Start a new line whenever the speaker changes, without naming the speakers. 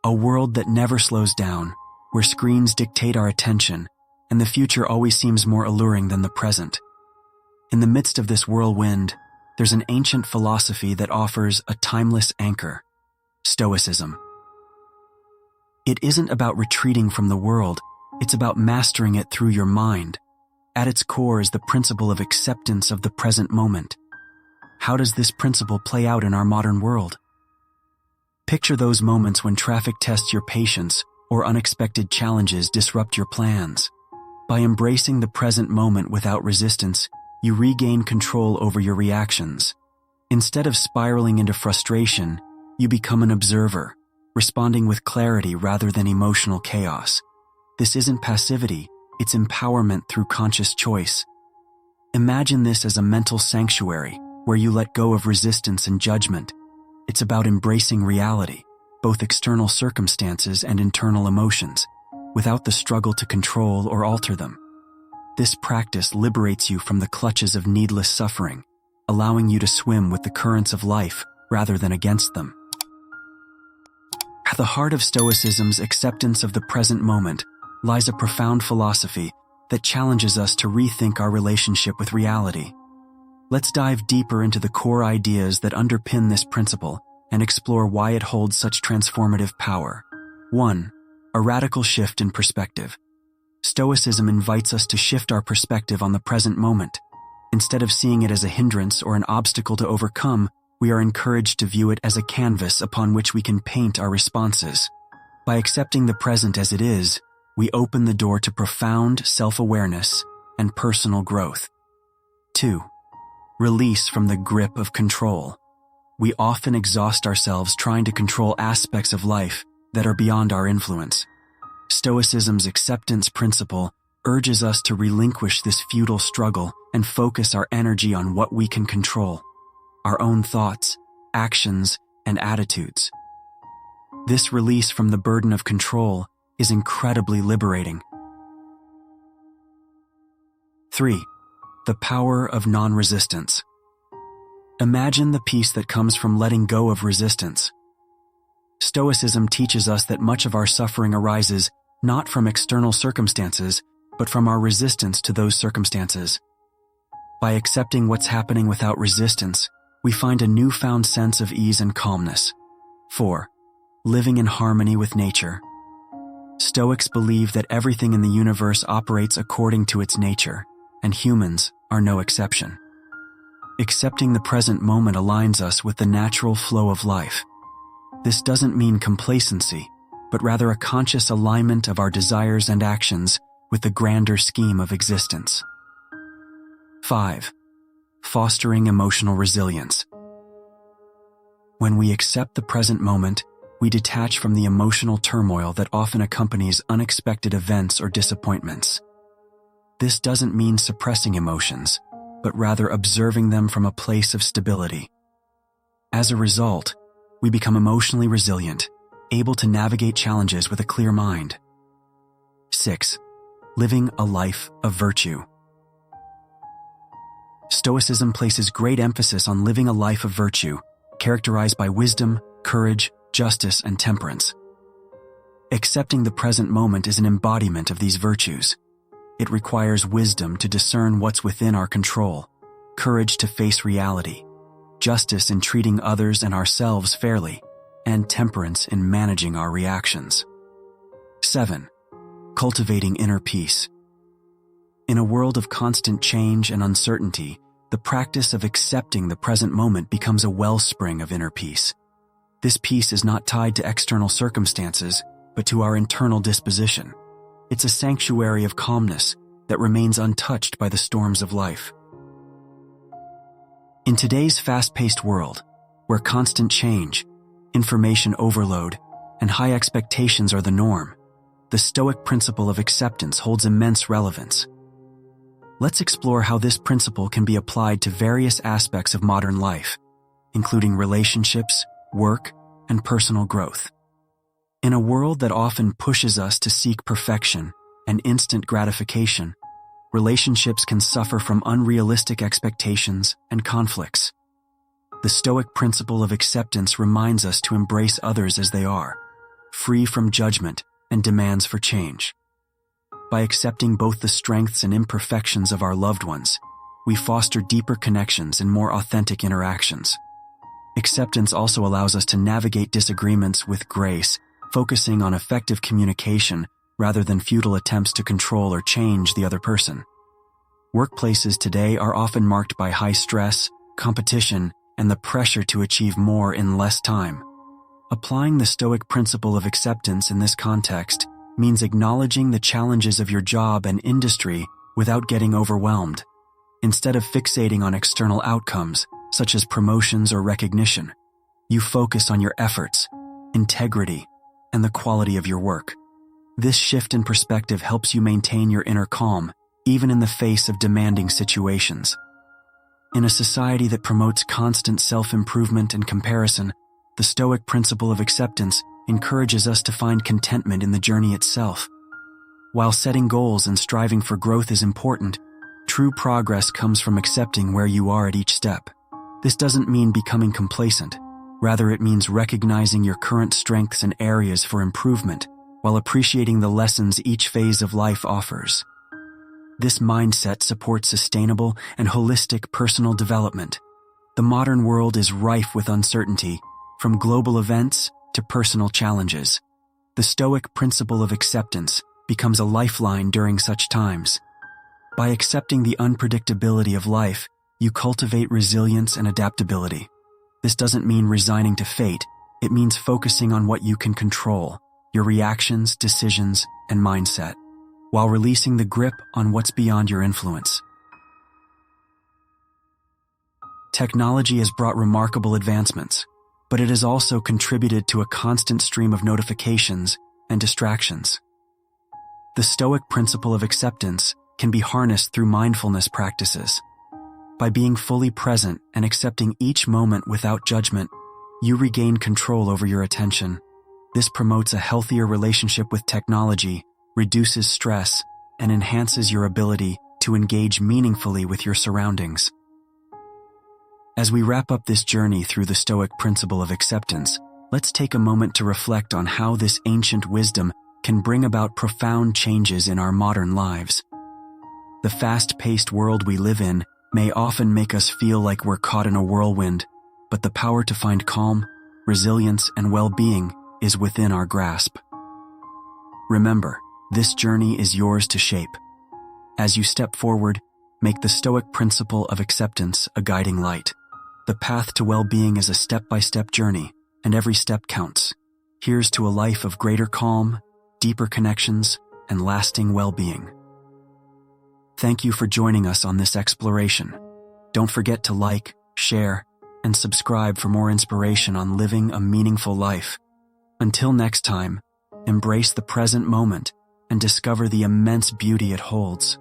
A world that never slows down, where screens dictate our attention, and the future always seems more alluring than the present. In the midst of this whirlwind, there's an ancient philosophy that offers a timeless anchor: Stoicism. It isn't about retreating from the world, it's about mastering it through your mind. At its core is the principle of acceptance of the present moment. How does this principle play out in our modern world? Picture those moments when traffic tests your patience or unexpected challenges disrupt your plans. By embracing the present moment without resistance, you regain control over your reactions. Instead of spiraling into frustration, you become an observer, responding with clarity rather than emotional chaos. This isn't passivity, it's empowerment through conscious choice. Imagine this as a mental sanctuary where you let go of resistance and judgment. It's about embracing reality, both external circumstances and internal emotions, without the struggle to control or alter them. This practice liberates you from the clutches of needless suffering, allowing you to swim with the currents of life rather than against them. At the heart of Stoicism's acceptance of the present moment lies a profound philosophy that challenges us to rethink our relationship with reality. Let's dive deeper into the core ideas that underpin this principle and explore why it holds such transformative power. 1. A radical shift in perspective. Stoicism invites us to shift our perspective on the present moment. Instead of seeing it as a hindrance or an obstacle to overcome, we are encouraged to view it as a canvas upon which we can paint our responses. By accepting the present as it is, we open the door to profound self-awareness and personal growth. 2. Release from the grip of control. We often exhaust ourselves trying to control aspects of life that are beyond our influence. Stoicism's acceptance principle urges us to relinquish this futile struggle and focus our energy on what we can control: our own thoughts, actions, and attitudes. This release from the burden of control is incredibly liberating. 3. The power of non-resistance. Imagine the peace that comes from letting go of resistance. Stoicism teaches us that much of our suffering arises not from external circumstances, but from our resistance to those circumstances. By accepting what's happening without resistance, we find a newfound sense of ease and calmness. 4. Living in harmony with nature. Stoics believe that everything in the universe operates according to its nature, and humans are no exception. Accepting the present moment aligns us with the natural flow of life. This doesn't mean complacency, but rather a conscious alignment of our desires and actions with the grander scheme of existence. 5. Fostering emotional resilience. When we accept the present moment, we detach from the emotional turmoil that often accompanies unexpected events or disappointments. This doesn't mean suppressing emotions, but rather observing them from a place of stability. As a result, we become emotionally resilient, able to navigate challenges with a clear mind. 6. Living a life of virtue. Stoicism places great emphasis on living a life of virtue, characterized by wisdom, courage, justice, and temperance. Accepting the present moment is an embodiment of these virtues. It requires wisdom to discern what's within our control, courage to face reality, justice in treating others and ourselves fairly, and temperance in managing our reactions. 7. Cultivating inner peace. In a world of constant change and uncertainty, the practice of accepting the present moment becomes a wellspring of inner peace. This peace is not tied to external circumstances, but to our internal disposition. It's a sanctuary of calmness that remains untouched by the storms of life. In today's fast-paced world, where constant change, information overload, and high expectations are the norm, the Stoic principle of acceptance holds immense relevance. Let's explore how this principle can be applied to various aspects of modern life, including relationships, work, and personal growth. In a world that often pushes us to seek perfection and instant gratification, relationships can suffer from unrealistic expectations and conflicts. The Stoic principle of acceptance reminds us to embrace others as they are, free from judgment and demands for change. By accepting both the strengths and imperfections of our loved ones, we foster deeper connections and more authentic interactions. Acceptance also allows us to navigate disagreements with grace, focusing on effective communication rather than futile attempts to control or change the other person. Workplaces today are often marked by high stress, competition, and the pressure to achieve more in less time. Applying the Stoic principle of acceptance in this context means acknowledging the challenges of your job and industry without getting overwhelmed. Instead of fixating on external outcomes, such as promotions or recognition, you focus on your efforts, integrity, and the quality of your work. This shift in perspective helps you maintain your inner calm, even in the face of demanding situations. In a society that promotes constant self-improvement and comparison, the Stoic principle of acceptance encourages us to find contentment in the journey itself. While setting goals and striving for growth is important, true progress comes from accepting where you are at each step. This doesn't mean becoming complacent. Rather, it means recognizing your current strengths and areas for improvement, while appreciating the lessons each phase of life offers. This mindset supports sustainable and holistic personal development. The modern world is rife with uncertainty, from global events to personal challenges. The Stoic principle of acceptance becomes a lifeline during such times. By accepting the unpredictability of life, you cultivate resilience and adaptability. This doesn't mean resigning to fate. It means focusing on what you can control, your reactions, decisions, and mindset, while releasing the grip on what's beyond your influence. Technology has brought remarkable advancements, but it has also contributed to a constant stream of notifications and distractions. The Stoic principle of acceptance can be harnessed through mindfulness practices. By being fully present and accepting each moment without judgment, you regain control over your attention. This promotes a healthier relationship with technology, reduces stress, and enhances your ability to engage meaningfully with your surroundings. As we wrap up this journey through the Stoic principle of acceptance, let's take a moment to reflect on how this ancient wisdom can bring about profound changes in our modern lives. The fast-paced world we live in may often make us feel like we're caught in a whirlwind, but the power to find calm, resilience, and well-being is within our grasp. Remember, this journey is yours to shape. As you step forward, make the Stoic principle of acceptance a guiding light. The path to well-being is a step-by-step journey, and every step counts. Here's to a life of greater calm, deeper connections, and lasting well-being. Thank you for joining us on this exploration. Don't forget to like, share, and subscribe for more inspiration on living a meaningful life. Until next time, embrace the present moment and discover the immense beauty it holds.